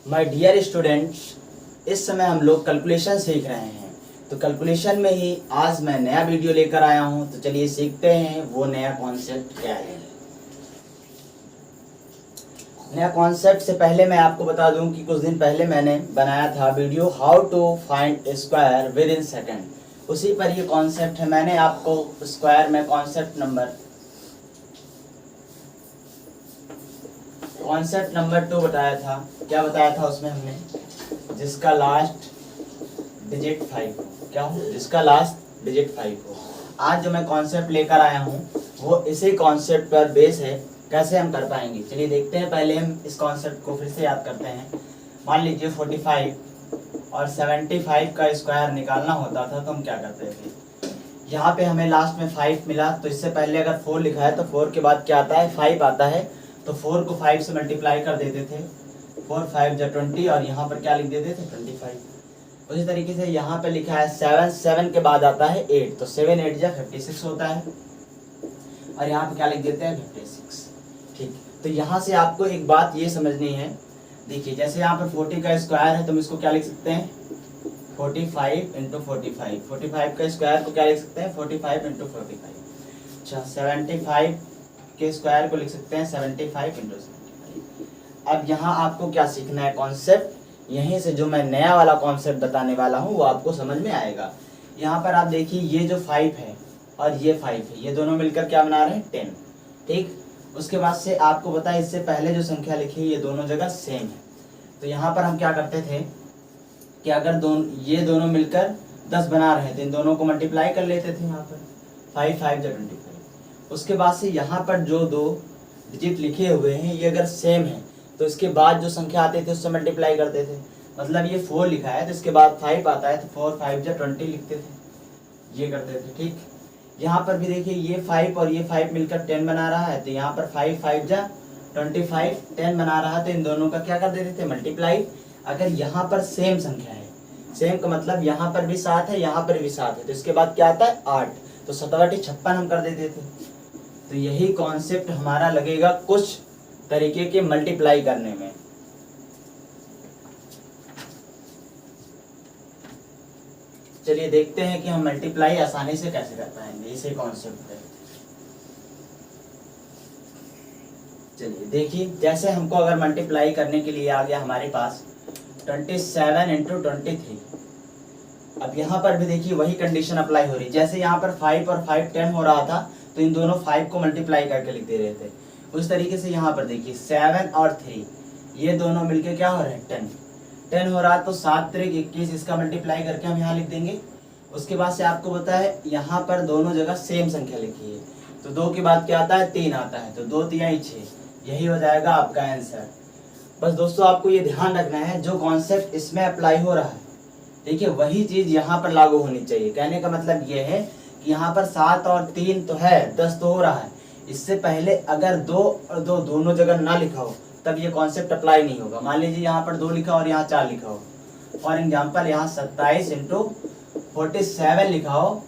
My dear students, इस समय हम लोग कैलकुलेशन सीख रहे हैं। तो कैलकुलेशन में ही आज मैं नया वीडियो लेकर आया हूं। तो चलिए सीखते हैं वो नया कॉन्सेप्ट क्या है। नया कॉन्सेप्ट से पहले मैं आपको बता दूं कि कुछ दिन पहले मैंने बनाया था video how to find square within second. उसी पर ये कॉन्सेप्ट है। मैंने आपको स्क्वायर में कॉन्सेप्ट नंबर 2 बताया था। क्या बताया था उसमें हमने? जिसका लास्ट डिजिट 5 हो। क्या हो? जिसका लास्ट डिजिट 5 हो। आज जो मैं कॉन्सेप्ट लेकर आया हूँ वो इसी कॉन्सेप्ट पर बेस है। कैसे हम कर पाएंगे चलिए देखते हैं। पहले हम इस कॉन्सेप्ट को फिर से याद करते हैं। मान लीजिए 45 और 75 का स्क्वायर निकालना होता था तो हम क्या करते थे? यहाँ पे हमें लास्ट में 5 मिला, तो इससे पहले अगर 4 लिखा है तो 4 के बाद क्या आता है? 5 आता है। तो 4 को 5 से मल्टीप्लाई कर देते थे। 4 5 जा 20 और यहाँ पर क्या लिख देते थे? 25। उसी तरीके से यहाँ पे लिखा है 7 के बाद आता है 8, तो 7 8 जा 56 होता है। और यहाँ पे क्या लिख देते हैं? 56। ठीक, तो यहाँ से आपको एक बात ये समझनी है। देखिए जैसे यहाँ पर 40 का स्क्वायर है तो हम इसको क्या लिख सकते हैं? 45 इंटू 45। 45 का स्क्वायर को क्या लिख सकते हैं? 45 इंटू 45। अच्छा, 75 के स्क्वायर को लिख सकते हैं 75 इंटू 75। अब यहाँ आपको क्या सीखना है? कॉन्सेप्ट। यहीं से जो मैं नया वाला कॉन्सेप्ट बताने वाला हूँ वो आपको समझ में आएगा। यहाँ पर आप देखिए ये जो 5 है और ये 5 है, ये दोनों मिलकर क्या बना रहे हैं? 10। ठीक, उसके बाद से आपको पता है इससे पहले जो संख्या लिखी है ये दोनों जगह सेम है। तो यहाँ पर हम क्या करते थे कि अगर ये दोनों मिलकर 10 बना रहे हैं तो इन दोनों को मल्टीप्लाई कर लेते थे। यहाँ पर 5 5 जा 25। उसके बाद से यहाँ पर जो दो डिजिट लिखे हुए हैं ये अगर सेम है तो इसके बाद जो संख्या आते थे उससे मल्टीप्लाई करते थे। मतलब ये 4 लिखा है तो इसके बाद 5 आता है तो 4 5 जा 20 लिखते थे, ये करते थे। ठीक, यहाँ पर भी देखिए ये 5 और ये 5 मिलकर 10 बना रहा है, तो यहाँ पर 5 5 जा 25 10 बना रहा है, तो इन दोनों का क्या कर देते थे? मल्टीप्लाई। अगर यहाँ पर सेम संख्या है, सेम का मतलब यहाँ पर भी 7 है, यहाँ पर भी 7 है, तो इसके बाद क्या आता है? 8, तो 7 8 56 हम कर देते थे। तो यही कॉन्सेप्ट हमारा लगेगा कुछ तरीके के मल्टीप्लाई करने में। चलिए देखते हैं कि हम मल्टीप्लाई आसानी से कैसे कर पाएंगे इसी कॉन्सेप्ट पे। चलिए देखिए, जैसे हमको अगर मल्टीप्लाई करने के लिए आ गया हमारे पास 27 इंटू 23। अब यहाँ पर भी देखिए वही कंडीशन अप्लाई हो रही है। जैसे यहाँ पर 5 और 5 10 हो रहा था तो इन दोनों 5 को मल्टीप्लाई करके लिख दे रहे थे। उस तरीके से यहाँ पर देखिए 7 और 3 ये दोनों मिलके क्या हो रहे हैं? 10 हो रहा है, तो 7 3 21 इसका मल्टीप्लाई करके हम यहाँ लिख देंगे। उसके बाद से आपको पता है यहाँ पर दोनों जगह सेम संख्या लिखी है, तो 2 के बाद क्या आता है? 3 आता है, तो 2 3 6, यही हो जाएगा आपका आंसर। बस दोस्तों आपको ये ध्यान रखना है जो कॉन्सेप्ट इसमें अप्लाई हो रहा है देखिए वही चीज यहाँ पर लागू होनी चाहिए। कहने का मतलब ये है कि यहाँ पर 7 और 3 तो है, 10 तो हो रहा है। इससे पहले अगर 2 और 2 दोनों जगह ना लिखा हो तब ये कॉन्सेप्ट अप्लाई नहीं होगा। मान लीजिए यहाँ पर 2 लिखा और यहाँ 4 लिखा हो। फॉर एग्जाम्पल यहाँ 27 इंटू 47 लिखा हो,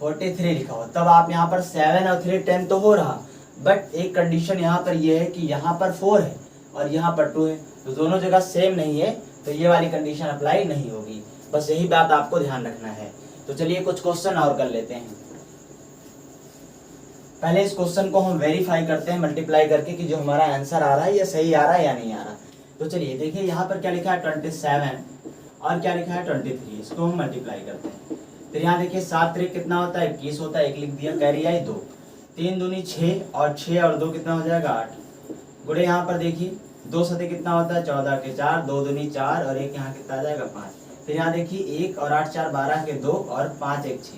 43 लिखा हो, तब आप यहाँ पर 7 और 3 10 तो हो रहा, बट एक कंडीशन यहाँ पर ये है कि यहाँ पर 4 है और यहाँ पर 2 है, तो दोनों जगह सेम नहीं है, तो ये वाली कंडीशन अप्लाई नहीं होगी। बस यही बात आपको ध्यान रखना है। तो चलिए कुछ क्वेश्चन और कर लेते हैं। पहले इस क्वेश्चन को हम वेरीफाई करते हैं मल्टीप्लाई करके कि जो हमारा आंसर आ रहा है ये सही आ रहा है या नहीं आ रहा। तो चलिए देखिए यहाँ पर क्या लिखा है? 27 और क्या लिखा है? 23। इसको हम मल्टीप्लाई करते हैं। फिर यहाँ देखिए 7 3 कितना होता है? 21 होता है, 1 लिख दिया, कैरी आई 2, 3 दूनी 6 और 6 और 2 कितना हो जाएगा? 8। गुड़े यहाँ पर देखिए 2 सते कितना होता है? 14 के 4, 2 दूनी 4 और 1 यहाँ कितना आ जाएगा? 5। फिर यहाँ देखिए 1 और 8 4 12 के 2 और 5 1 6।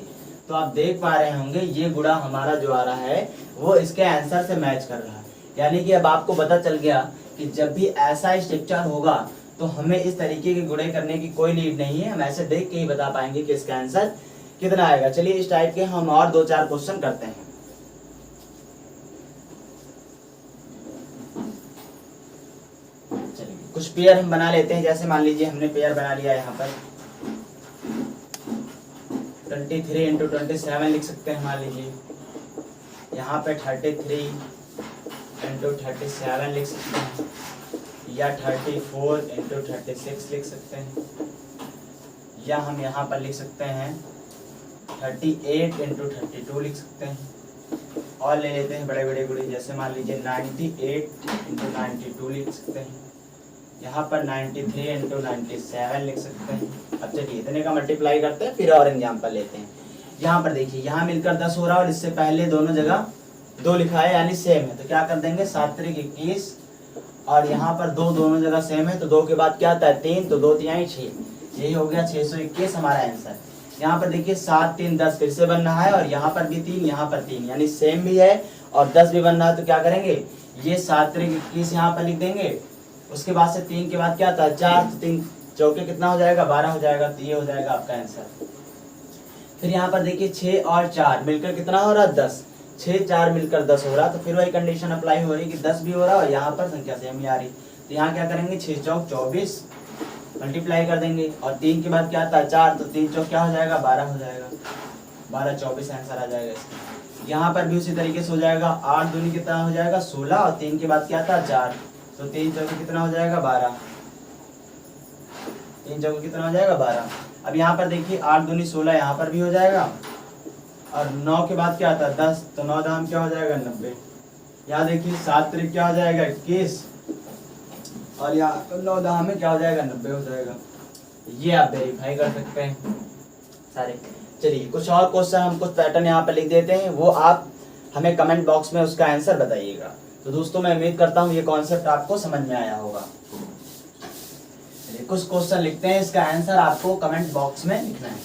तो आप देख पा रहे होंगे ये गुणा हमारा जो आ रहा है वो इसके आंसर से मैच कर रहा है। यानी कि अब आपको पता चल गया कि जब भी ऐसा स्ट्रक्चर होगा तो हमें इस तरीके के गुणे करने की कोई नीड नहीं है, हम ऐसे देख के ही बता पाएंगे कि इसका आंसर कितना आएगा। चलिए इस टाइप के हम और 2-4 क्वेश्चन करते हैं। चलिए कुछ पेयर हम बना लेते हैं। जैसे मान लीजिए हमने पेयर बना लिया, यहाँ पर 23 इंटू 27 लिख सकते हैं। मान लीजिए यहाँ पे 33 इंटू 37 लिख सकते हैं। या 34 इंटू 36 लिख सकते हैं, या हम यहाँ पर लिख सकते हैं 38 इंटू 32 लिख सकते हैं। और ले लेते हैं बड़े बड़े गुणे, जैसे मान लीजिए 98 इंटू 92 लिख सकते हैं, यहाँ पर 93 इंटू 97 लिख सकते हैं। अब चलिए इतने का मल्टीप्लाई करते हैं, फिर और एग्जाम्पल लेते हैं। यहाँ पर देखिए, यहाँ मिलकर 10 हो रहा है और इससे पहले दोनों जगह 2 लिखा है, यानी सेम है, तो क्या कर देंगे 7 त्रिक 21, और यहाँ पर 2 दोनों जगह सेम है, तो 2 के बाद क्या आता है 3, तो 2 3 6, यही हो गया 621 हमारा आंसर। यहाँ पर देखिए 7 3 10 फिर से बन रहा है, और यहाँ पर भी 3, यहाँ पर 3, यानी सेम भी है और 10 भी बन रहा है, तो क्या करेंगे ये 7 त्रिक 21 यहाँ पर लिख देंगे। उसके बाद से 3 के बाद क्या आता है 4, तो 3 चौके कितना हो जाएगा 12 हो जाएगा, तो ये हो जाएगा आपका आंसर। फिर यहाँ पर देखिए 6 और 4 मिलकर कितना हो रहा है 10, 6 4 मिलकर 10 हो रहा, तो फिर वही कंडीशन अप्लाई हो रही कि 10 भी हो रहा और यहाँ पर संख्या सेम ही आ रही, तो यहाँ क्या करेंगे 6 चौक 24 मल्टीप्लाई कर देंगे, और 3 के बाद क्या आता है 4, तो 3 चौक क्या हो जाएगा 12 हो जाएगा, 12 24 आंसर आ जाएगा इसका। यहाँ पर भी उसी तरीके से हो जाएगा, 8 दूनी कितना हो जाएगा 16, और 3 के बाद क्या आता है 4, तो 3 चौके कितना हो जाएगा 12, 3 चौके कितना हो जाएगा 12। अब यहाँ पर देखिए 8 दूनी 16, यहाँ पर भी हो जाएगा, और 9 के बाद क्या आता है 10, तो 9 दाम क्या हो जाएगा 90। यहाँ देखिए 7 त्रिक क्या हो जाएगा 21, और यहाँ 9 दाम में क्या हो जाएगा 90 हो जाएगा। ये आप वेरीफाई कर सकते हैं सारे। चलिए कुछ और क्वेश्चन, हम कुछ पैटर्न यहाँ पर लिख देते हैं, वो आप हमें कमेंट बॉक्स में उसका आंसर बताइएगा। तो दोस्तों मैं उम्मीद करता हूँ ये कॉन्सेप्ट आपको समझ में आया होगा। कुछ क्वेश्चन लिखते हैं, इसका आंसर आपको कमेंट बॉक्स में लिखना है।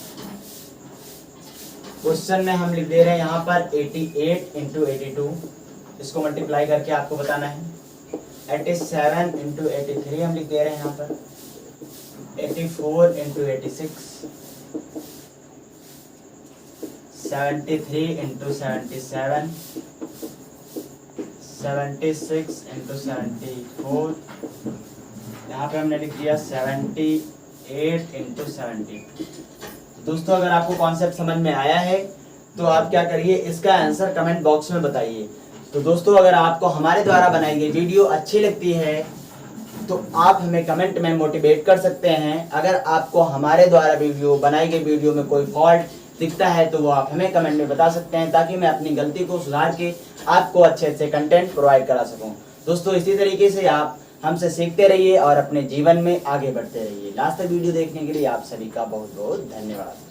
क्वेश्चन में हम लिख दे रहे हैं यहाँ पर 88 इंटू 82, इसको मल्टीप्लाई करके आपको बताना है। 87 इंटू 83 हम लिख दे रहे हैं यहाँ पर, 84 इंटू 86, 73 इंटू 77, 76 इंटू 74, यहाँ पे हमने लिख दिया 78 इंटू 70। दोस्तों अगर आपको कॉन्सेप्ट समझ में आया है तो आप क्या करिए, इसका आंसर कमेंट बॉक्स में बताइए। तो दोस्तों अगर आपको हमारे द्वारा बनाई गई वीडियो अच्छी लगती है तो आप हमें कमेंट में मोटिवेट कर सकते हैं। अगर आपको हमारे द्वारा बनाई गई वीडियो में कोई फॉल्ट दिखता है तो वो आप हमें कमेंट में बता सकते हैं, ताकि मैं अपनी गलती को सुधार के आपको अच्छे अच्छे कंटेंट प्रोवाइड करा सकूं। दोस्तों इसी तरीके से आप हमसे सीखते रहिए और अपने जीवन में आगे बढ़ते रहिए। लास्ट तक वीडियो देखने के लिए आप सभी का बहुत बहुत धन्यवाद।